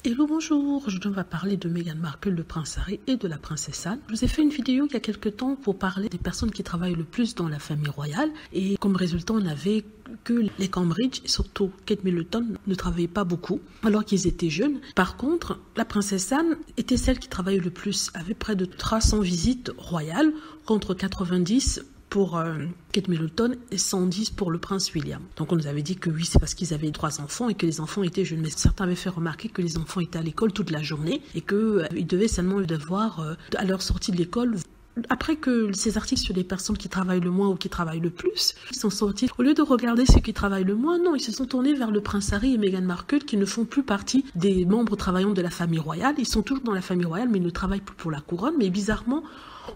Hello, bonjour. Aujourd'hui, on va parler de Meghan Markle, le prince Harry et de la princesse Anne. Je vous ai fait une vidéo il y a quelques temps pour parler des personnes qui travaillent le plus dans la famille royale. Et comme résultat, on avait que les Cambridge, et surtout Kate Middleton, ne travaillaient pas beaucoup alors qu'ils étaient jeunes. Par contre, la princesse Anne était celle qui travaillait le plus, avec près de 300 visites royales contre 90 pour Kate Middleton et 110 pour le prince William. Donc on nous avait dit que oui, c'est parce qu'ils avaient 3 enfants et que les enfants étaient jeunes. Mais certains avaient fait remarquer que les enfants étaient à l'école toute la journée et qu'ils devaient seulement le devoir à leur sortie de l'école. Après que ces articles sur les personnes qui travaillent le moins ou qui travaillent le plus, ils sont sortis. Au lieu de regarder ceux qui travaillent le moins, non, ils se sont tournés vers le prince Harry et Meghan Markle qui ne font plus partie des membres travaillant de la famille royale. Ils sont toujours dans la famille royale, mais ils ne travaillent plus pour la couronne. Mais bizarrement,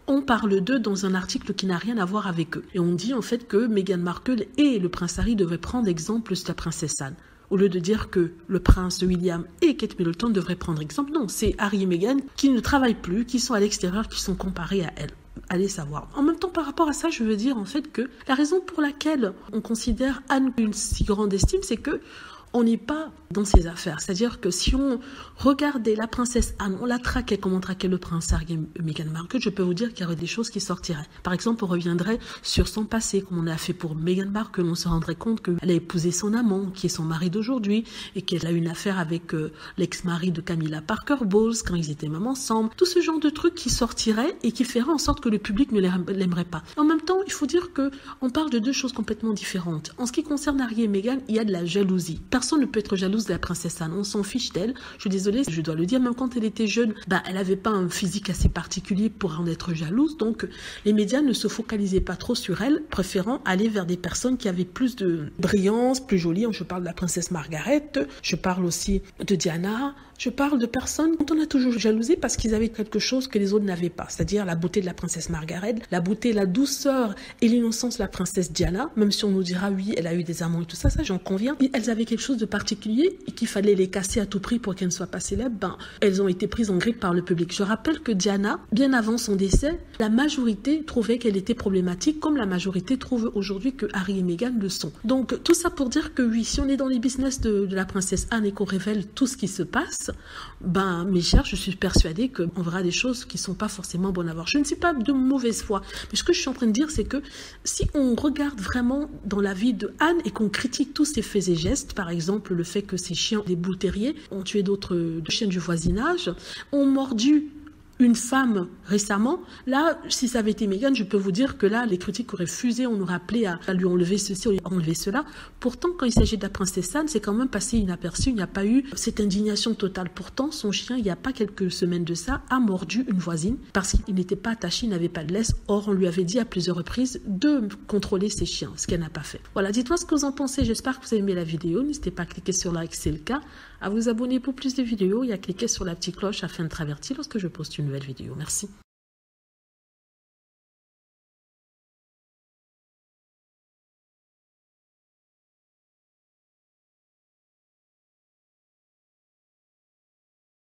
on parle d'eux dans un article qui n'a rien à voir avec eux. Et on dit en fait que Meghan Markle et le prince Harry devraient prendre exemple sur la princesse Anne. Au lieu de dire que le prince William et Kate Middleton devraient prendre exemple, non, c'est Harry et Meghan qui ne travaillent plus, qui sont à l'extérieur, qui sont comparés à elle. Allez savoir. En même temps, par rapport à ça, je veux dire en fait que la raison pour laquelle on considère Anne une si grande estime, c'est que on n'est pas dans ses affaires. C'est-à-dire que si on regardait la princesse Anne, on la traquait comme on traquait le prince Harry et Meghan Markle, je peux vous dire qu'il y aurait des choses qui sortiraient. Par exemple, on reviendrait sur son passé, comme on a fait pour Meghan Markle. On se rendrait compte qu'elle a épousé son amant, qui est son mari d'aujourd'hui, et qu'elle a eu une affaire avec l'ex-mari de Camilla Parker Bowles, quand ils étaient même ensemble. Tout ce genre de trucs qui sortiraient et qui feraient en sorte que le public ne l'aimerait pas. En même temps, il faut dire qu'on parle de deux choses complètement différentes. En ce qui concerne Harry et Meghan, il y a de la jalousie. Personne ne peut être jalouse de la princesse Anne, on s'en fiche d'elle. Je suis désolée, je dois le dire, même quand elle était jeune, elle n'avait pas un physique assez particulier pour en être jalouse, donc les médias ne se focalisaient pas trop sur elle, préférant aller vers des personnes qui avaient plus de brillance, plus jolies. Je parle de la princesse Margaret, je parle aussi de Diana, je parle de personnes dont on a toujours jalousé parce qu'ils avaient quelque chose que les autres n'avaient pas, c'est-à-dire la beauté de la princesse Margaret, la beauté, la douceur et l'innocence de la princesse Diana, même si on nous dira oui, elle a eu des amants et tout ça, ça j'en conviens. Elles avaient quelque chose de particulier et qu'il fallait les casser à tout prix pour qu'elles ne soient pas célèbres. Elles ont été prises en grippe par le public. Je rappelle que Diana, bien avant son décès, la majorité trouvait qu'elle était problématique, comme la majorité trouve aujourd'hui que Harry et Meghan le sont. Donc tout ça pour dire que oui, si on est dans les business de la princesse Anne et qu'on révèle tout ce qui se passe, mes chers, je suis persuadée qu'on verra des choses qui ne sont pas forcément bonnes à voir. Je ne suis pas de mauvaise foi, mais ce que je suis en train de dire, c'est que si on regarde vraiment dans la vie de Anne et qu'on critique tous ses faits et gestes, par exemple le fait que ces chiens, des boules terriers, ont tué d'autres chiens du voisinage, ont mordu une femme récemment, là, si ça avait été Meghan, je peux vous dire que là, les critiques auraient fusé, on aurait appelé à lui enlever ceci, à lui enlever cela. Pourtant, quand il s'agit de la princesse Anne, c'est quand même passé inaperçu, il n'y a pas eu cette indignation totale. Pourtant, son chien, il n'y a pas quelques semaines de ça, a mordu une voisine parce qu'il n'était pas attaché, il n'avait pas de laisse. Or, on lui avait dit à plusieurs reprises de contrôler ses chiens, ce qu'elle n'a pas fait. Voilà, dites-moi ce que vous en pensez, j'espère que vous avez aimé la vidéo. N'hésitez pas à cliquer sur like si c'est le cas, à vous abonner pour plus de vidéos et à cliquer sur la petite cloche afin de travertir lorsque je poste une nouvelle vidéo. Merci.